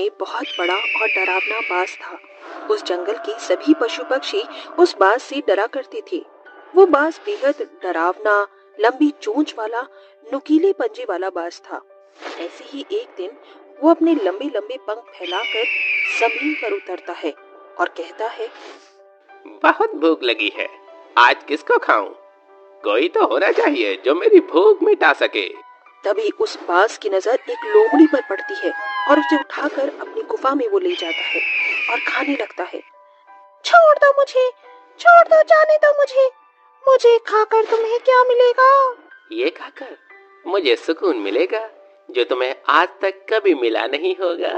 में बहुत बड़ा और डरावना बाज था। उस जंगल के सभी पशु पक्षी उस बाज से डरा करते थे। वो बाज बेहद डरावना, लंबी चोंच वाला, नुकीले पंजे वाला बाज था। ऐसे ही एक दिन वो अपने लंबे लंबे पंख फैलाकर जमीन पर उतरता है और कहता है, बहुत भूख लगी है, आज किसको खाऊं? कोई तो होना चाहिए जो मेरी भूख मिटा सके। तभी उस बाज की नजर एक लोमड़ी पर पड़ती है और उसे उठाकर अपनी गुफा में वो ले जाता है और खाने लगता है। छोड़ दो मुझे, छोड़ दो, जाने दो मुझे, मुझे खाकर तुम्हें क्या मिलेगा? ये खाकर मुझे सुकून मिलेगा जो तुम्हें आज तक कभी मिला नहीं होगा।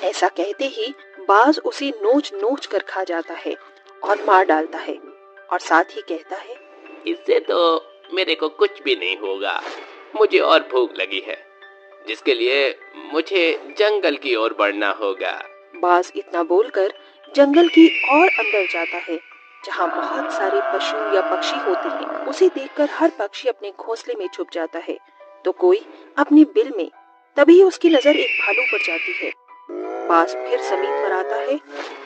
ऐसा कहते ही बाज उसे नोच नोच कर खा जाता है और मार डालता है और साथ ही कहता है, इससे तो मेरे को कुछ भी नहीं होगा, मुझे और भूख लगी है, जिसके लिए मुझे जंगल की ओर बढ़ना होगा। बाज इतना बोलकर जंगल की और अंदर जाता है, जहाँ बहुत सारे पशु या पक्षी होते हैं। उसे देखकर हर पक्षी अपने घोंसले में छुप जाता है तो कोई अपनी बिल में। तभी उसकी नजर एक भालू पर जाती है। बाज फिर जमीन पर आता है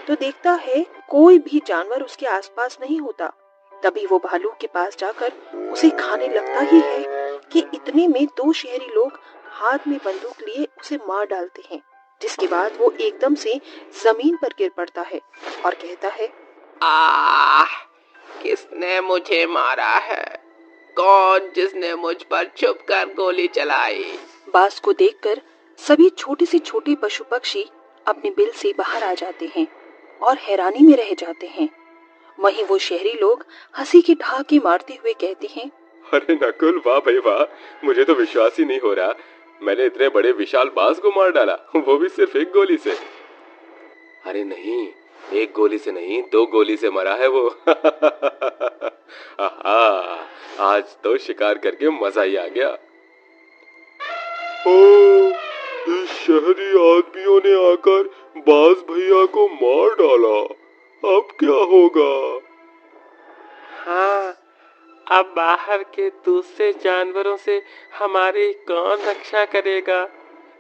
तो देखता है कोई भी जानवर उसके आसपास नहीं होता। तभी वो भालू के पास जाकर उसे खाने लगता ही है कि इतने में दो शहरी लोग हाथ में बंदूक लिए उसे मार डालते हैं, जिसके बाद वो एकदम से जमीन पर गिर पड़ता है और कहता है, आह, किसने मुझे मारा है? कौन जिसने मुझ पर छुपकर गोली चलाई? बाज को देखकर सभी छोटे से छोटे पशु पक्षी अपने बिल से बाहर आ जाते हैं और हैरानी में रह जाते हैं। वहीं वो शहरी लोग हंसी के ठहाके मारते हुए कहते हैं, अरे नकुल, वाह भाई वाह, मुझे तो विश्वास ही नहीं हो रहा, मैंने इतने बड़े विशाल बाज को मार डाला, वो भी सिर्फ एक गोली से। अरे नहीं, एक गोली से नहीं, दो गोली से मरा है वो। आहा, आज तो शिकार करके मजा ही आ गया। ओ, इस शहरी आदमियों ने आकर बाज भैया को मार डाला, अब क्या होगा? हाँ, अब बाहर के दूसरे जानवरों से हमारी कौन रक्षा करेगा?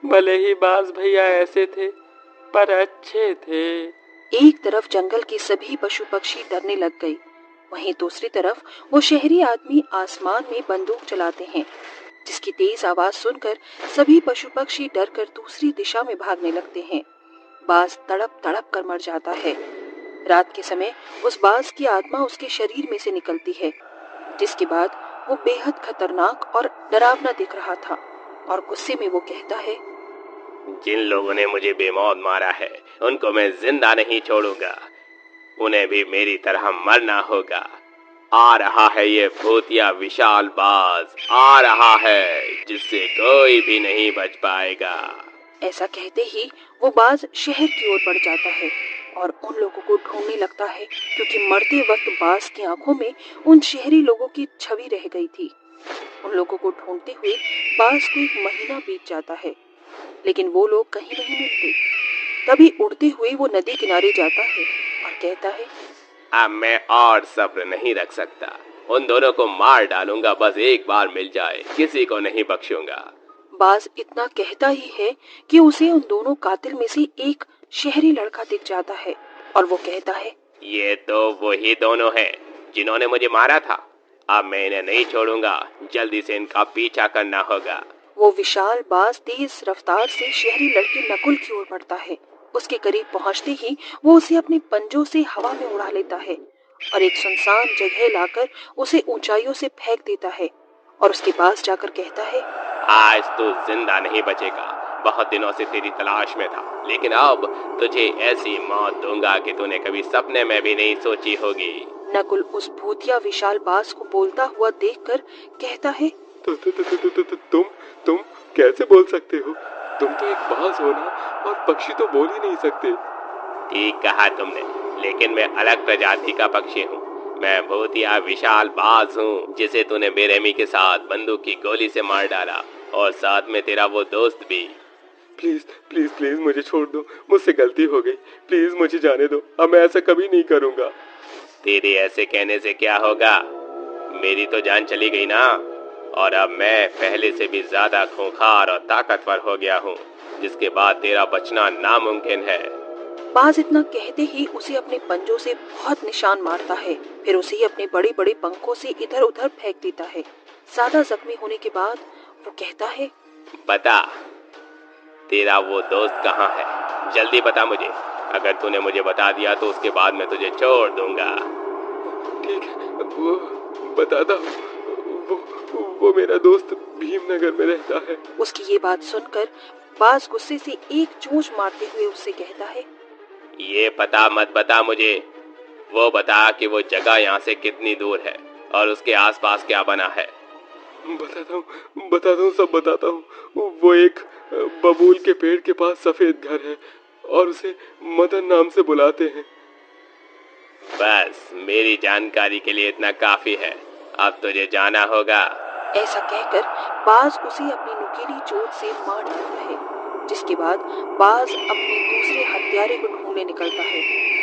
भले ही बाज भैया ऐसे थे, पर अच्छे थे। एक तरफ जंगल के सभी पशु पक्षी डरने लग गए, वहीं दूसरी तरफ वो शहरी आदमी आसमान में बंदूक चलाते हैं, जिसकी तेज आवाज सुनकर सभी पशु पक्षी डर कर दूसरी दिशा में भागने लगते हैं। बाज तड़प तड़प कर मर जाता है। रात के समय उस बाज की आत्मा उसके शरीर में से निकलती है, जिसके बाद वो बेहद खतरनाक और डरावना दिख रहा था और गुस्से में वो कहता है, जिन लोगों ने मुझे बेमौत मारा है उनको मैं जिंदा नहीं छोड़ूंगा, उन्हें भी मेरी तरह मरना होगा। आ रहा है ये भूतिया विशाल बाज, आ रहा है जिससे कोई भी नहीं बच पाएगा। ऐसा कहते ही वो बाज शहर की ओर बढ़ जाता है और उन लोगों को ढूंढने लगता है, क्योंकि मरते वक्त बाज की आंखों में उन शहरी लोगों की छवि रह गई थी। उन लोगों को ढूंढते हुए बाज को एक महीना बीत जाता है, लेकिन वो लोग कहीं नहीं मिलते। तभी उड़ते हुए वो नदी किनारे जाता है और कहता है, अब मैं और सब्र नहीं रख सकता, उन दोनों को मार डालूंगा, बस एक बार मिल जाए, किसी को नहीं बख्शूंगा। बाज इतना कहता ही है कि उसे उन दोनों कातिल में से एक शहरी लड़का दिख जाता है और वो कहता है, ये तो वही दोनों हैं जिन्होंने मुझे मारा था, अब मैं इन्हें नहीं छोड़ूंगा, जल्दी से इनका पीछा करना होगा। वो विशाल बाज तेज रफ्तार से शहरी लड़के नकुल की ओर बढ़ता है। उसके करीब पहुंचते ही वो उसे अपने पंजों से हवा में उड़ा लेता है और एक सुनसान जगह लाकर उसे ऊंचाइयों से फेंक देता है और उसके पास जाकर कहता है, आज तू जिंदा नहीं बचेगा, बहुत दिनों से तेरी तलाश में था, लेकिन अब तुझे ऐसी मौत दूंगा कि तूने कभी सपने में भी नहीं सोची होगी। नकुल उस भूतिया विशाल बाज को बोलता हुआ देखकर कहता है, तुम कैसे बोल सकते हो? तुम तो एक बाज हो ना, और पक्षी तो बोल ही नहीं सकते। ठीक कहा तुमने, लेकिन मैं अलग प्रजाति का पक्षी हूँ। मैं भूतिया विशाल बाज हूँ जिसे तूने बेरहमी के साथ बंदूक की गोली से मार डाला, और साथ में तेरा वो दोस्त भी। प्लीज प्लीज प्लीज मुझे छोड़ दो, मुझसे गलती हो गई, प्लीज मुझे जाने दो, अब मैं ऐसा कभी नहीं करूँगा। तेरे ऐसे कहने से क्या होगा, मेरी तो जान चली गई ना, और अब मैं पहले से भी ज्यादा खूंखार और ताकतवर हो गया हूँ। जिसके बाद तेरा बचना नामुमकिन है। बाज इतना कहते ही उसे अपने पंजों से बहुत निशान मारता है, फिर उसे अपने बड़े बड़े पंखों से इधर उधर फेंक देता है। ज्यादा जख्मी होने के बाद वो कहता है, बता, तेरा वो दोस्त कहाँ है? जल्दी बता मुझे। अगर तूने मुझे बता दिया तो उसके बाद मैं तुझे छोड़ दूंगा। ठीक है, वो बताता हूँ। वो मेरा दोस्त भीमनगर में रहता है। उसकी ये बात सुनकर बाज गुस्से से एक चोंच मारते हुए उससे कहता है, ये पता मत बता मुझे, वो बता कि वो जगह यहाँ से कितनी दूर है और उसके आसपास क्या बना है। बताता हूँ, सब बताता हूँ। वो एक बबूल के पेड़ के पास सफेद घर है और उसे मदन नाम से बुलाते हैं। बस मेरी जानकारी के लिए इतना काफी है, अब तुझे जाना होगा। ऐसा कहकर बाज उसे अपनी नुकीली चोट से मार देता है, जिसके बाद बाज अपने दूसरे हत्यारे को ढूंढने निकलता है।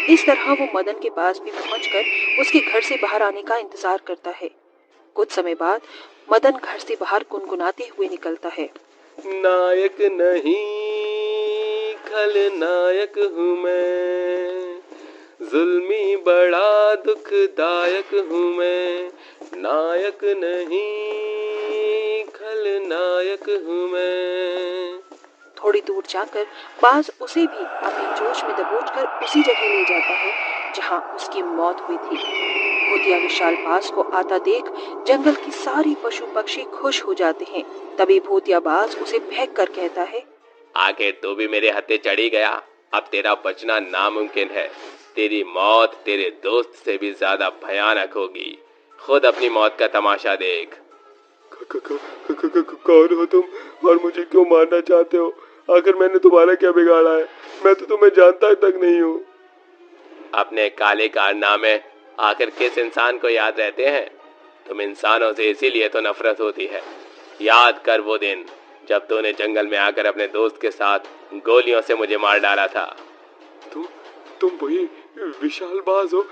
इस तरह वो मदन के पास भी पहुंचकर उसके घर से बाहर आने का इंतजार करता है। कुछ समय बाद मदन घर से बाहर गुनगुनाते हुए निकलता है, नायक नहीं खलनायक हूँ मैं, जुल्मी बड़ा दुखदायक हूँ मैं, नायक नहीं खलनायक हूँ मैं। थोड़ी दूर जाकर बाज उसे भी अपने जोश में दबोचकर उसी जगह ले जाता है जहां उसकी मौत हुई थी। भूतिया विशाल बाज को आता देख जंगल की सारी पशु पक्षी खुश हो जाते हैं। तभी भूतिया बाज उसे फेंक कर कहता है, आखिर तू भी मेरे हत्थे चढ़ी गया, अब तेरा बचना नामुमकिन है। तेरी मौत तेरे दोस्त से भी ज्यादा भयानक होगी। खुद अपनी मौत का तमाशा देख। कौन हो तुम और मुझे क्यों मारना चाहते हो? आखिर मैंने तुम्हारा क्या बिगाड़ा है? मैं तो तुम्हें जानता तक नहीं हूँ। अपने काले कारनामे आखिर किस इंसान को याद रहते हैं? तुम इंसानों से इसीलिए तो नफरत होती है। याद कर वो दिन जब तूने जंगल में आकर अपने दोस्त के साथ गोलियों से मुझे मार डाला था। तुम वही विशाल बाज हो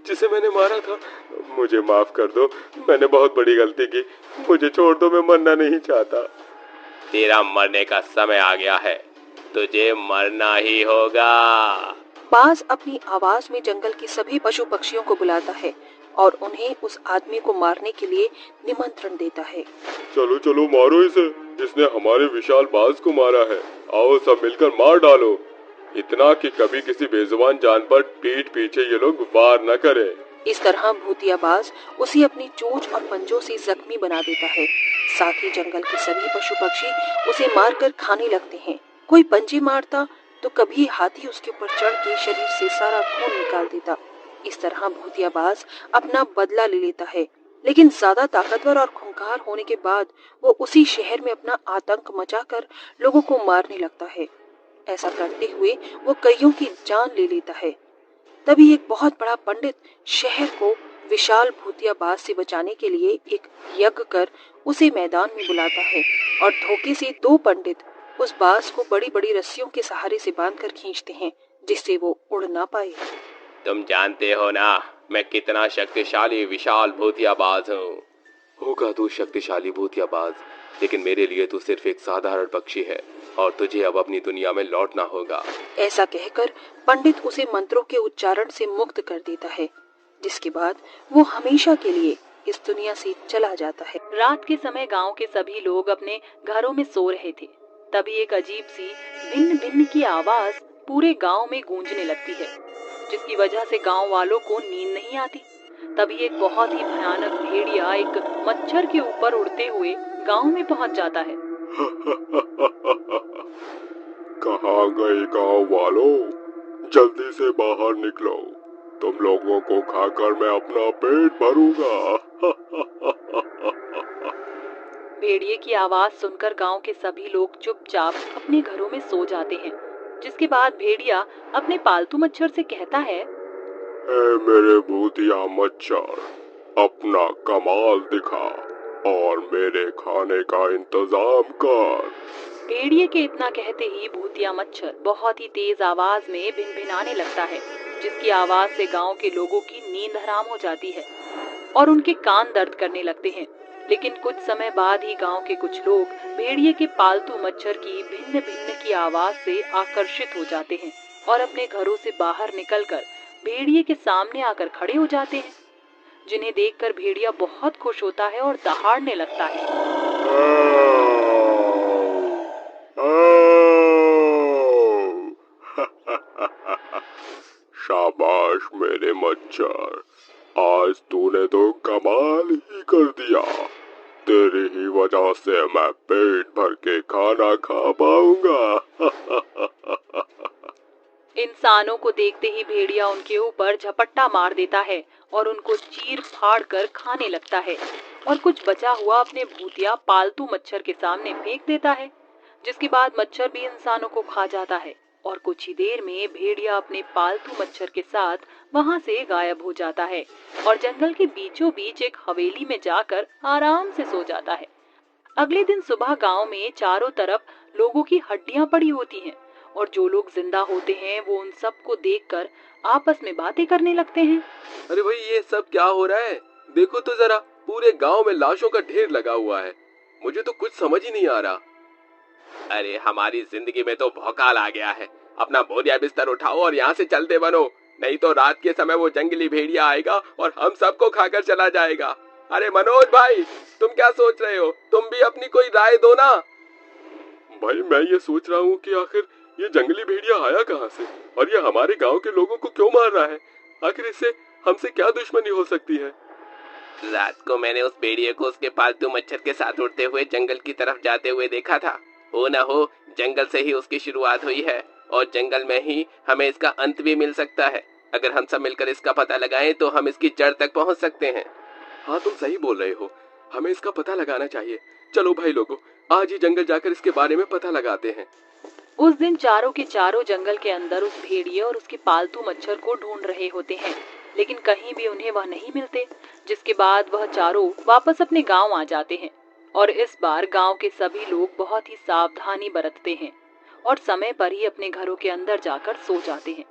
जिसे मैंने मारा था। मुझे माफ कर दो, मैंने बहुत बड़ी गलती की। मुझे छोड़ दो, मैं मरना नहीं चाहता। तेरा मरने का समय आ गया है, तुझे मरना ही होगा। बाज अपनी आवाज में जंगल के सभी पशु पक्षियों को बुलाता है और उन्हें उस आदमी को मारने के लिए निमंत्रण देता है। चलो चलो मारो इसे, इसने हमारे विशाल बाज को मारा है। आओ सब मिलकर मार डालो, इतना कि कभी किसी बेजुबान जान पर पीठ पीछे ये लोग वार न करें। इस तरह भूतिया बाज उसे अपनी चोंच और पंजों से जख्मी बना देता है। साथ ही जंगल के सभी पशु पक्षी उसे मारकर खाने लगते हैं। कोई पंजे मारता तो कभी हाथी उसके ऊपर चढ़ के शरीर से सारा खून निकाल देता। इस तरह भूतिया बाज अपना बदला ले लेता है, लेकिन ज्यादा ताकतवर और खूंखार होने के बाद वो उसी शहर में अपना आतंक मचाकर लोगों को मारने लगता है। ऐसा करते हुए वो कईयों की जान ले लेता है। तभी एक बहुत बड़ा पंडित शहर को विशाल भूतिया बाज से बचाने के लिए एक यज्ञ कर उसे मैदान में बुलाता है और धोखे से दो पंडित उस बाज को बड़ी बड़ी रस्सियों के सहारे से बांधकर खींचते हैं, जिससे वो उड़ ना पाए। तुम जानते हो ना मैं कितना शक्तिशाली विशाल भूतिया बाज हूँ। होगा तू शक्तिशाली भूतिया बाज, लेकिन मेरे लिए तू सिर्फ एक साधारण पक्षी है और तुझे अब अपनी दुनिया में लौटना होगा। ऐसा कहकर पंडित उसे मंत्रों के उच्चारण से मुक्त कर देता है, जिसके बाद वो हमेशा के लिए इस दुनिया से चला जाता है। रात के समय गांव के सभी लोग अपने घरों में सो रहे थे। तभी एक अजीब सी भिन्न भिन्न की आवाज पूरे गांव में गूंजने लगती है, जिसकी वजह से गांव वालों को नींद नहीं आती। तभी एक बहुत ही भयानक भेड़िया एक मच्छर के ऊपर उड़ते हुए गांव में पहुंच जाता है। कहाँ गए गांव वालों? जल्दी से बाहर निकलो, तुम लोगों को खाकर मैं अपना पेट भरूंगा। भेड़िए की आवाज सुनकर गांव के सभी लोग चुपचाप अपने घरों में सो जाते हैं। जिसके बाद भेड़िया अपने पालतू मच्छर से कहता है, ए मेरे भूतिया मच्छर, अपना कमाल दिखा और मेरे खाने का इंतजाम कर। भेड़िए के इतना कहते ही भूतिया मच्छर बहुत ही तेज आवाज में भिनभिनाने लगता है, जिसकी आवाज से गांव के लोगों की नींद हराम हो जाती है और उनके कान दर्द करने लगते हैं। लेकिन कुछ समय बाद ही गांव के कुछ लोग भेड़िए के पालतू मच्छर की भिन्न भिन्न की आवाज से आकर्षित हो जाते हैं और अपने घरों से बाहर निकलकर भेड़िए के सामने आकर खड़े हो जाते हैं, जिन्हें देखकर भेड़िया बहुत खुश होता है और दहाड़ने लगता है। शाबाश मेरे मच्छर, आज तूने तो कमाल ही कर दिया। तेरी ही वजह से मैं पेट भर के खाना खा पाऊंगा। इंसानों को देखते ही भेड़िया उनके ऊपर झपट्टा मार देता है और उनको चीर फाड़ कर खाने लगता है और कुछ बचा हुआ अपने भूतिया पालतू मच्छर के सामने फेंक देता है, जिसके बाद मच्छर भी इंसानों को खा जाता है और कुछ ही देर में भेड़िया अपने पालतू मच्छर के साथ वहां से गायब हो जाता है और जंगल के बीचों बीच एक हवेली में जाकर आराम से सो जाता है। अगले दिन सुबह गांव में चारों तरफ लोगों की हड्डियां पड़ी होती हैं और जो लोग जिंदा होते हैं वो उन सब को देखकर आपस में बातें करने लगते हैं। अरे भाई, ये सब क्या हो रहा है? देखो तो जरा, पूरे गांव में लाशों का ढेर लगा हुआ है। मुझे तो कुछ समझ ही नहीं आ रहा। अरे हमारी जिंदगी में तो भौकाल आ गया है। अपना बोरिया बिस्तर उठाओ और यहाँ से चलते बनो, नहीं तो रात के समय वो जंगली भेड़िया आएगा और हम सबको खाकर चला जाएगा। अरे मनोज भाई, तुम क्या सोच रहे हो? तुम भी अपनी कोई राय दो ना। भाई, मैं ये सोच रहा हूँ कि आखिर ये जंगली भेड़िया आया कहाँ से और ये हमारे गांव के लोगों को क्यों मार रहा है? आखिर इससे हमसे क्या दुश्मनी हो सकती है? रात को मैंने उस भेड़िए को उसके पालतू मच्छर के साथ उड़ते हुए जंगल की तरफ जाते हुए देखा था। हो ना हो जंगल से ही उसकी शुरुआत हुई है और जंगल में ही हमें इसका अंत भी मिल सकता है। अगर हम सब मिलकर इसका पता लगाएं तो हम इसकी जड़ तक पहुंच सकते हैं। हाँ, तुम सही बोल रहे हो, हमें इसका पता लगाना चाहिए। चलो भाई लोगों, आज ही जंगल जाकर इसके बारे में पता लगाते हैं। उस दिन चारों के चारों जंगल के अंदर उस भेड़िए और उसके पालतू मच्छर को ढूंढ रहे होते हैं, लेकिन कहीं भी उन्हें वह नहीं मिलते, जिसके बाद वह चारों वापस अपने गांव आ जाते हैं और इस बार गांव के सभी लोग बहुत ही सावधानी बरतते हैं और समय पर ही अपने घरों के अंदर जाकर सो जाते हैं।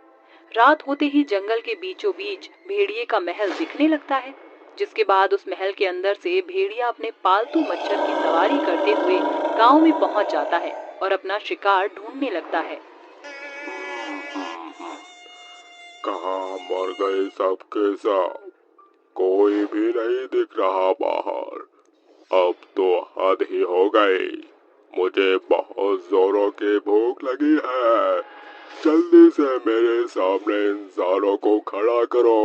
रात होते ही जंगल के बीचों बीच भेड़िए का महल दिखने लगता है, जिसके बाद उस महल के अंदर से भेड़िया अपने पालतू मच्छर की सवारी करते हुए गांव में पहुंच जाता है और अपना शिकार ढूंढने लगता है। कहाँ मर गए सबके सब? कोई भी नहीं दिख रहा बाहर। अब तो हद ही हो गई। मुझे बहुत जोरों की भूख लगी है। जल्दी से मेरे सामने इंसानों को खड़ा करो।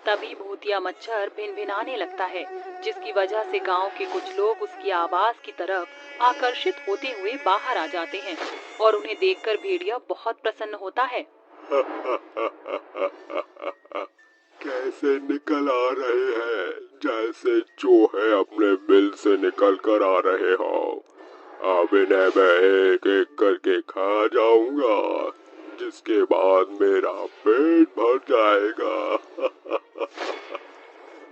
तभी भूतिया मच्छर भिनभिनाने लगता है, जिसकी वजह से गांव के कुछ लोग उसकी आवाज की तरफ आकर्षित होते हुए बाहर आ जाते हैं और उन्हें देखकर भेड़िया बहुत प्रसन्न होता है। कैसे निकल आ रहे हैं, जैसे चूहे अपने बिल से निकल कर आ रहे हो। अब इन्हें मैं एक एक करके खा जाऊंगा, जिसके बाद मेरा पेट भर जाएगा।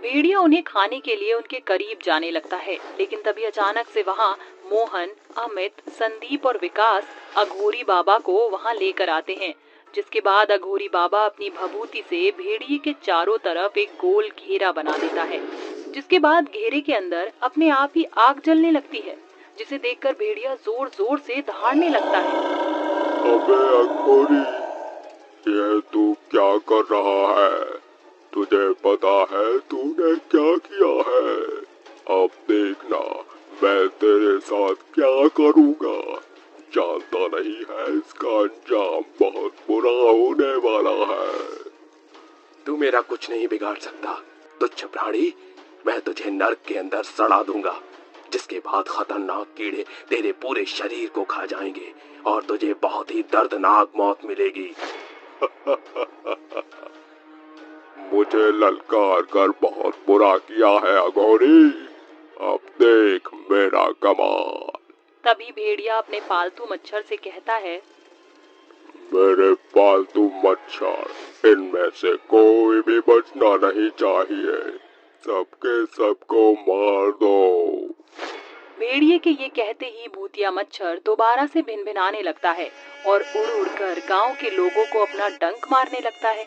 भेड़िया उन्हें खाने के लिए उनके करीब जाने लगता है, लेकिन तभी अचानक से वहाँ मोहन, अमित, संदीप और विकास अघोरी बाबा को वहाँ लेकर आते हैं, जिसके बाद अघोरी बाबा अपनी भभूति से भेड़िए के चारों तरफ एक गोल घेरा बना देता है, जिसके बाद घेरे के अंदर अपने आप ही आग जलने लगती है, जिसे देखकर भेड़िया जोर जोर से दहाड़ने लगता है। अबे अघोरी, ये तू क्या कर रहा है? तुझे पता है तूने क्या किया है? अब देखना मैं तेरे साथ क्या करूँगा। जानता नहीं है, इसका अंजाम बहुत बुरा होने वाला है। तू मेरा कुछ नहीं बिगाड़ सकता तुच्छ प्राणी। मैं तुझे नर्क के अंदर सड़ा दूंगा, जिसके बाद खतरनाक कीड़े तेरे पूरे शरीर को खा जाएंगे और तुझे बहुत ही दर्दनाक मौत मिलेगी। मुझे ललकार कर बहुत बुरा किया है अघोरी। अब देख मेरा कमाल। तभी भेड़िया अपने पालतू मच्छर से कहता है, मेरे पालतू मच्छर, इनमें से कोई भी बचना नहीं चाहिए। सबके सबको मार दो। भेड़िए के ये कहते ही भूतिया मच्छर दोबारा से भिनभिनाने लगता है और उड़ उड़कर गांव के लोगों को अपना डंक मारने लगता है,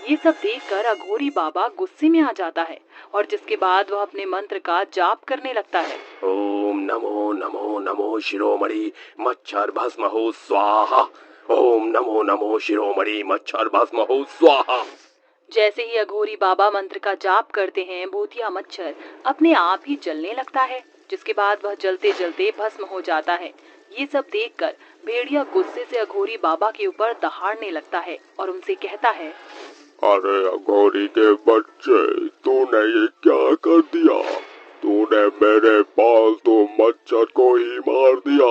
ये सब देखकर अघोरी बाबा गुस्से में आ जाता है और जिसके बाद वह अपने मंत्र का जाप करने लगता है। ओम नमो नमो नमो शिरोमणि मच्छर भस्म हो स्वाहा। ओम नमो नमो शिरोमणि मच्छर भस्म हो स्वाहा। जैसे ही अघोरी बाबा मंत्र का जाप करते हैं, भूतिया मच्छर अपने आप ही जलने लगता है, जिसके बाद वह जलते जलते भस्म हो जाता है। ये सब देखकर भेड़िया गुस्से से अघोरी बाबा के ऊपर दहाड़ने लगता है और उनसे कहता है, अरे अघोरी के बच्चे, तूने ये क्या कर दिया? तूने मेरे पालतू मच्छर को ही मार दिया।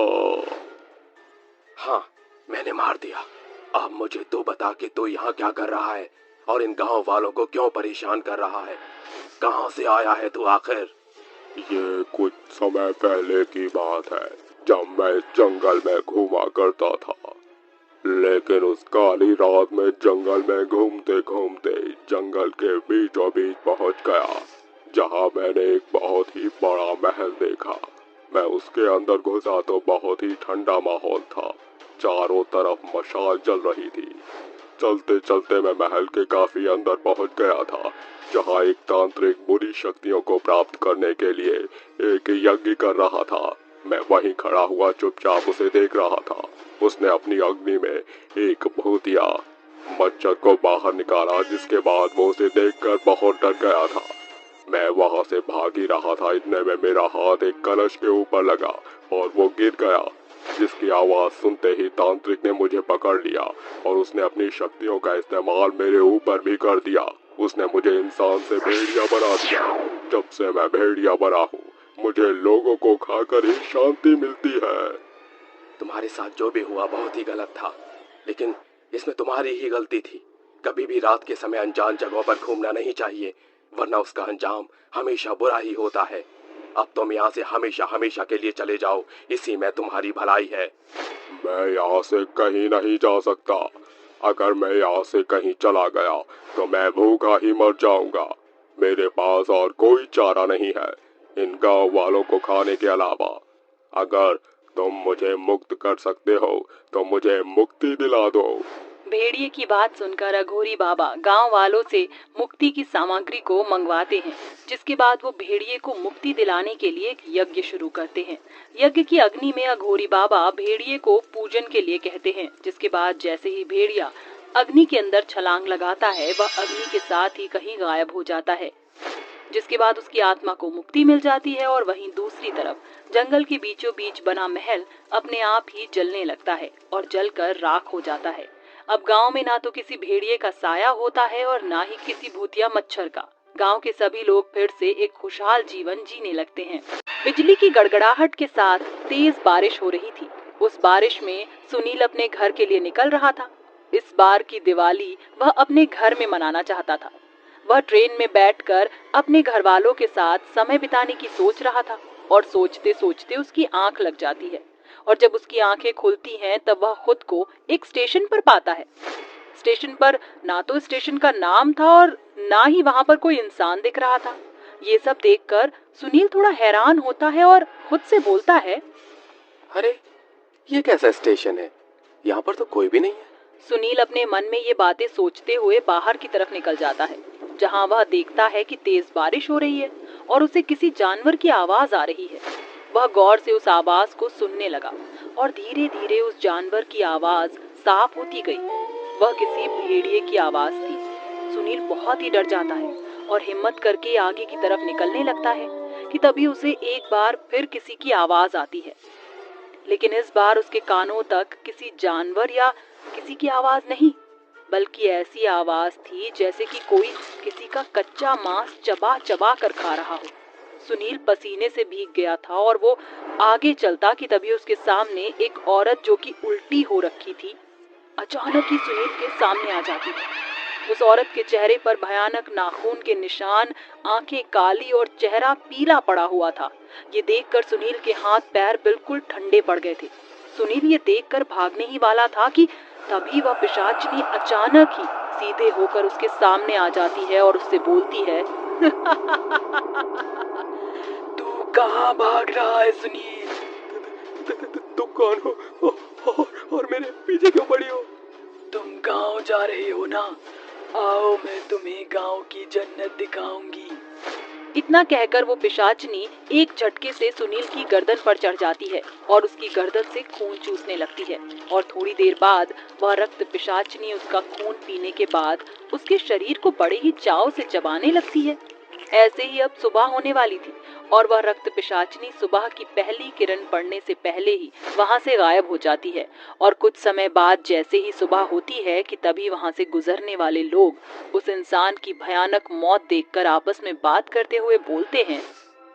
हाँ, मैंने मार दिया। अब मुझे तू बता कि तू यहाँ क्या कर रहा है और इन गांव वालों को क्यों परेशान कर रहा है? कहाँ से आया है तू आखिर? ये कुछ समय पहले की बात है, जब मैं जंगल में घूमा करता था। लेकिन उस काली रात में जंगल में घूमते घूमते जंगल के बीचों बीच पहुंच गया, जहां मैंने एक बहुत ही बड़ा महल देखा। मैं उसके अंदर घुसा तो बहुत ही ठंडा माहौल था। चारों तरफ मशाल जल रही थी। चलते चलते मैं महल के काफी अंदर पहुंच गया था, जहां एक तांत्रिक बुरी शक्तियों को प्राप्त करने के लिए एक यज्ञ कर रहा था। मैं वहीं खड़ा हुआ चुपचाप उसे देख रहा था। उसने अपनी अग्नि में एक भूतिया मच्छर को बाहर निकाला, जिसके बाद वो उसे देखकर बहुत डर गया था। मैं वहां से भाग ही रहा था, इतने में मेरा हाथ एक कलश के ऊपर लगा और वो गिर गया, जिसकी आवाज सुनते ही तांत्रिक ने मुझे पकड़ लिया और उसने अपनी शक्तियों का इस्तेमाल मेरे ऊपर भी कर दिया। उसने मुझे इंसान से भेड़िया बना दिया। जब से मैं भेड़िया बना हूँ, मुझे लोगों को खाकर ही शांति मिलती है। तुम्हारे साथ जो भी हुआ बहुत ही गलत था, लेकिन इसमें तुम्हारी ही गलती थी। कभी भी रात के समय अनजान जगहों पर घूमना नहीं चाहिए, वरना उसका अंजाम हमेशा बुरा ही होता है। अब तुम यहाँ से हमेशा हमेशा के लिए चले जाओ, इसी में तुम्हारी भलाई है। मैं यहाँ से कहीं नहीं जा सकता। अगर मैं यहाँ से कहीं चला गया तो मैं भूखा ही मर जाऊंगा। मेरे पास और कोई चारा नहीं है इन गांव वालों को खाने के अलावा। अगर तुम मुझे मुक्त कर सकते हो तो मुझे मुक्ति दिला दो। भेड़िए की बात सुनकर अघोरी बाबा गांव वालों से मुक्ति की सामग्री को मंगवाते हैं, जिसके बाद वो भेड़िए को मुक्ति दिलाने के लिए एक यज्ञ शुरू करते हैं। यज्ञ की अग्नि में अघोरी बाबा भेड़िए को पूजन के लिए कहते हैं, जिसके बाद जैसे ही भेड़िया अग्नि के अंदर छलांग लगाता है, वह अग्नि के साथ ही कहीं गायब हो जाता है, जिसके बाद उसकी आत्मा को मुक्ति मिल जाती है। और वहीं दूसरी तरफ जंगल के बीचों बीच बना महल अपने आप ही जलने लगता है और जलकर राख हो जाता है। अब गांव में ना तो किसी भेड़िए का साया होता है और ना ही किसी भूतिया मच्छर का। गांव के सभी लोग फिर से एक खुशहाल जीवन जीने लगते हैं। बिजली की गड़गड़ाहट के साथ तेज बारिश हो रही थी। उस बारिश में सुनील अपने घर के लिए निकल रहा था। इस बार की दिवाली वह अपने घर में मनाना चाहता था। वह ट्रेन में बैठकर अपने घर वालों के साथ समय बिताने की सोच रहा था और सोचते सोचते उसकी आंख लग जाती है। और जब उसकी आंखें खुलती हैं, तब वह खुद को एक स्टेशन पर पाता है। स्टेशन पर ना तो स्टेशन का नाम था और ना ही वहां पर कोई इंसान दिख रहा था। ये सब देखकर सुनील थोड़ा हैरान होता है और खुद से बोलता है, अरे ये कैसा स्टेशन है? यहाँ पर तो कोई भी नहीं है। सुनील अपने मन में ये बातें सोचते हुए बाहर की तरफ निकल जाता है, जहां वह देखता है कि तेज बारिश हो रही है और उसे किसी जानवर की आवाज आ रही है। वह गौर से उस आवाज को सुनने लगा और धीरे धीरे उस जानवर की आवाज साफ होती गई। वह किसी भेड़िए की आवाज थी। सुनील बहुत ही डर जाता है और हिम्मत करके आगे की तरफ निकलने लगता है कि तभी उसे एक बार फिर किसी की आवाज आती है, लेकिन इस बार उसके कानों तक किसी जानवर या किसी की आवाज नहीं, बल्कि ऐसी आवाज थी जैसे कि कोई किसी का कच्चा मांस चबा चबा कर खा रहा हो। सुनील पसीने से भीग गया था और वो आगे चलता कि तभी उसके सामने एक औरत जो कि उल्टी हो रखी थी, अचानक ही सुनील के सामने आ जाती थी। उस औरत के चेहरे पर भयानक नाखून के निशान, आंखें काली और चेहरा पीला पड़ा हुआ था। ये देखकर सुनील के हाथ पैर बिल्कुल ठंडे पड़ गए थे। सुनील ये देखकर भागने ही वाला था कि तभी वह पिशाचनी अचानक ही सीधे होकर उसके सामने आ जाती है और उससे बोलती है, तू कहाँ भाग रहा है सुनील? तुम कौन हो और मेरे पीछे क्यों पड़ी हो? तुम गांव जा रहे हो ना? आओ मैं तुम्हें गांव की जन्नत दिखाऊंगी। इतना कहकर वो पिशाचनी एक झटके से सुनील की गर्दन पर चढ़ जाती है और उसकी गर्दन से खून चूसने लगती है और थोड़ी देर बाद वह रक्त पिशाचनी उसका खून पीने के बाद उसके शरीर को बड़े ही चाव से चबाने लगती है। ऐसे ही अब सुबह होने वाली थी और वह रक्त पिशाचनी सुबह की पहली किरण पड़ने से पहले ही वहां से गायब हो जाती है और कुछ समय बाद जैसे ही सुबह होती है कि तभी वहां से गुजरने वाले लोग उस इंसान की भयानक मौत देखकर आपस में बात करते हुए बोलते हैं,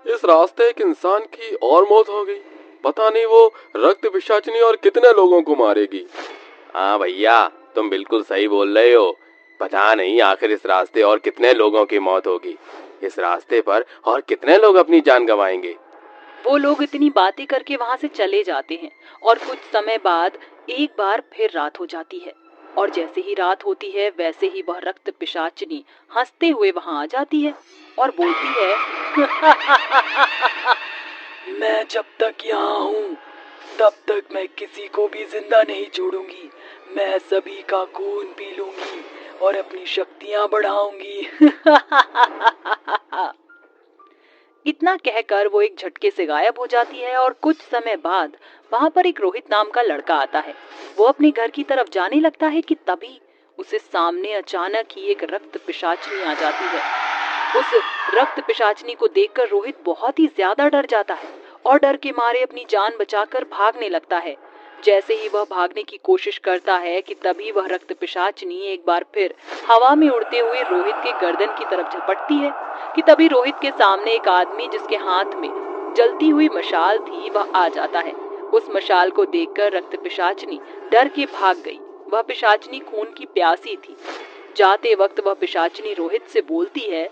इस रास्ते एक इंसान की और मौत हो गई। पता नहीं वो रक्त पिशाचनी और कितने लोगों को मारेगी। हाँ भैया, तुम बिल्कुल सही बोल रहे हो। पता नहीं आखिर इस रास्ते और कितने लोगों की मौत होगी। इस रास्ते पर और कितने लोग अपनी जान गंवाएंगे। वो लोग इतनी बातें करके वहां से चले जाते हैं और कुछ समय बाद एक बार फिर रात हो जाती है और जैसे ही रात होती है वैसे ही वह रक्त पिशाचनी हंसते हुए वहां आ जाती है और बोलती है, मैं जब तक यहाँ हूँ तब तक मैं किसी को भी जिंदा नहीं छोड़ूंगी। मैं सभी का खून पी लूंगी और अपनी शक्तियाँ बढ़ाऊंगी। इतना कहकर वो एक झटके से गायब हो जाती है और कुछ समय बाद वहां पर एक रोहित नाम का लड़का आता है। वो अपने घर की तरफ जाने लगता है कि तभी उसे सामने अचानक ही एक रक्त पिशाचनी आ जाती है। उस रक्त पिशाचनी को देखकर रोहित बहुत ही ज्यादा डर जाता है और डर के मारे अपनी जान बचाकर भागने लगता है। जैसे ही वह भागने की कोशिश करता है कि तभी वह रक्त पिशाचनी एक बार फिर हवा में उड़ते हुए रोहित के गर्दन की तरफ झपटती है कि तभी रोहित के सामने एक आदमी जिसके हाथ में जलती हुई मशाल थी वह आ जाता है। उस मशाल को देखकर रक्त पिशाचनी डर के भाग गई। वह पिशाचनी खून की प्यासी थी। जाते वक्त वह पिशाचनी रोहित से बोलती है,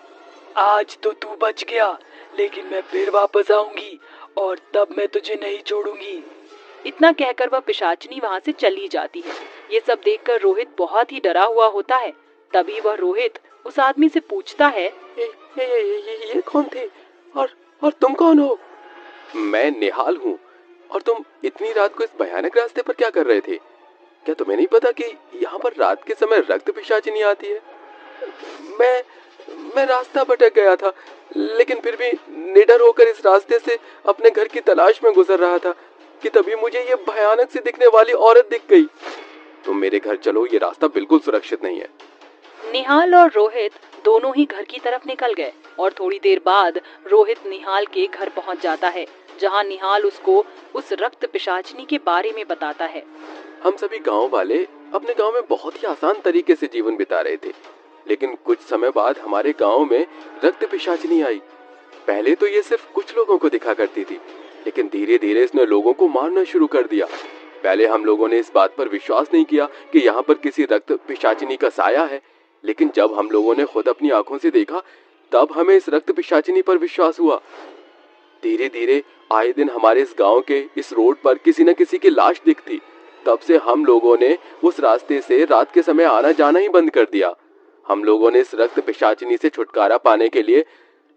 आज तो तू बच गया, लेकिन मैं फिर वापस आऊंगी और तब मैं तुझे नहीं छोड़ूंगी। इतना कहकर वह पिशाचनी वहां से चली जाती है। ये सब देखकर रोहित बहुत ही डरा हुआ होता है। तभी वह रोहित उस आदमी से पूछता है, ये कौन थे और तुम कौन हो? मैं निहाल हूँ। और तुम इतनी रात को इस भयानक रास्ते पर क्या कर रहे थे? क्या तुम्हें नहीं पता कि यहाँ पर रात के समय रक्त पिशाचिनी आती है? मैं रास्ता भटक गया था, लेकिन फिर भी निडर होकर इस रास्ते से अपने घर की तलाश में गुजर रहा था कि तभी मुझे ये भयानक सी दिखने वाली औरत दिख गई। तुम मेरे घर चलो, ये रास्ता बिल्कुल सुरक्षित नहीं है। निहाल और रोहित दोनों ही घर की तरफ निकल गए और थोड़ी देर बाद रोहित निहाल के घर पहुंच जाता है, जहां निहाल उसको उस रक्त पिशाचनी के बारे में बताता है। हम सभी गांव वाले अपने गांव में बहुत ही आसान तरीके से जीवन बिता रहे थे, लेकिन कुछ समय बाद हमारे गांव में रक्त पिशाचनी आई। पहले तो ये सिर्फ कुछ लोगों को दिखा करती थी, लेकिन धीरे धीरे इसने लोगों को मारना शुरू कर दिया। पहले हम लोगों ने इस बात पर विश्वास नहीं किया कि यहाँ पर किसी रक्त पिशाचिनी का साया है, लेकिन जब हम लोगों ने खुद अपनी आंखों से देखा तब हमें इस रक्त पिशाचिनी पर विश्वास हुआ। धीरे धीरे आए दिन हमारे इस गांव के इस रोड पर किसी न किसी की लाश दिखती। तब से हम लोगों ने उस रास्ते से रात के समय आना जाना ही बंद कर दिया। हम लोगों ने इस रक्त पिशाचिनी से छुटकारा पाने के लिए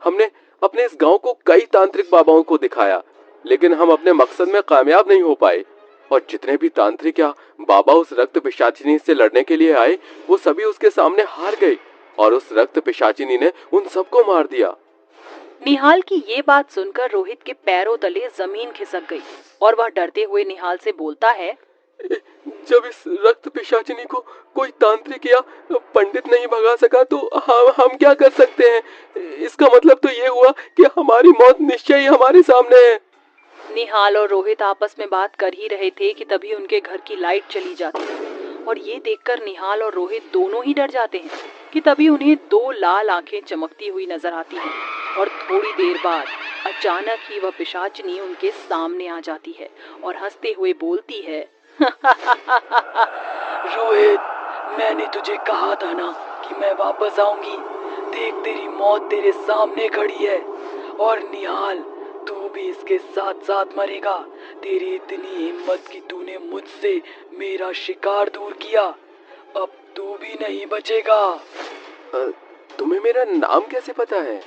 हमने अपने इस गांव को कई तांत्रिक बाबाओं को दिखाया, लेकिन हम अपने मकसद में कामयाब नहीं हो पाए। और जितने भी तांत्रिक या बाबा उस रक्त पिशाचिनी से लड़ने के लिए आए, वो सभी उसके सामने हार गए और उस रक्त पिशाचिनी ने उन सबको मार दिया। निहाल की ये बात सुनकर रोहित के पैरों तले जमीन खिसक गई और वह डरते हुए निहाल से बोलता है, जब इस रक्त पिशाचिनी को कोई तांत्रिक या पंडित नहीं भगा सका तो हम क्या कर सकते हैं? इसका मतलब तो ये हुआ कि हमारी मौत निश्चय ही हमारे सामने है। निहाल और रोहित आपस में बात कर ही रहे थे कि तभी उनके घर की लाइट चली जाती है और ये देखकर निहाल और रोहित दोनों ही डर जाते हैं कि तभी उन्हें दो लाल आंखें चमकती हुई नजर आती हैं और थोड़ी देर बाद अचानक ही वह पिशाचिनी उनके सामने आ जाती है और हंसते हुए बोलती है, रोहित, मैंने तुझे कहा था ना कि मैं वापस आऊंगी। देख, तेरी मौत तेरे सामने खड़ी है। और निहाल, तू भी इसके साथ साथ मरेगा। तेरी इतनी हिम्मत कि तूने मुझसे मेरा शिकार दूर किया। अब तू भी नहीं बचेगा। तुम्हें मेरा नाम कैसे पता है?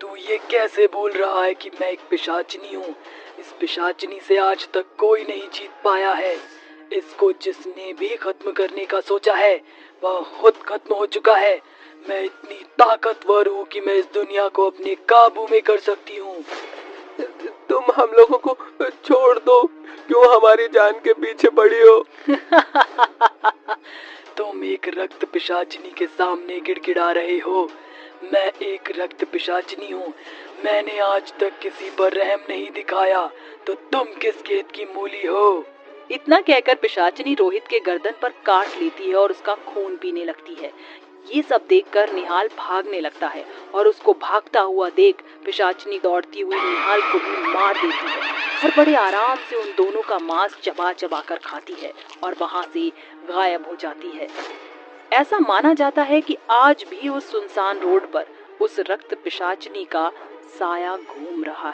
तू ये कैसे बोल रहा है कि मैं एक पिशाचिनी हूँ? इस पिशाचिनी से आज तक कोई नहीं जीत पाया है। इसको जिसने भी खत्म करने का सोचा है बहुत खत्म हो चुका है। मैं इतनी ताकतवर हूँ कि मैं इस दुनिया को अपने काबू में कर सकती हूँ। तुम हम लोगों को छोड़ दो, क्यों हमारी जान के पीछे पड़ी हो? तुम एक रक्त पिशाचिनी के सामने गिड़गिड़ा रहे हो। मैं एक रक्त पिशाचिनी हूँ। मैंने आज तक किसी पर रहम नहीं दिखाया, तो तुम किस खेत की मूली हो? इतना कहकर पिशाचिनी रोहित के गर्दन पर काट लेती है और उसका खून पीने लगती है। ये सब देखकर निहाल भागने लगता है और उसको भागता हुआ देख पिशाचिनी दौड़ती हुई निहाल को भी मार देती है और बड़े आराम से उन दोनों का मांस चबा चबा कर खाती है और वहां से गायब हो जाती है। ऐसा माना जाता है कि आज भी उस सुनसान रोड पर उस रक्त पिशाचिनी का साया घूम रहा है।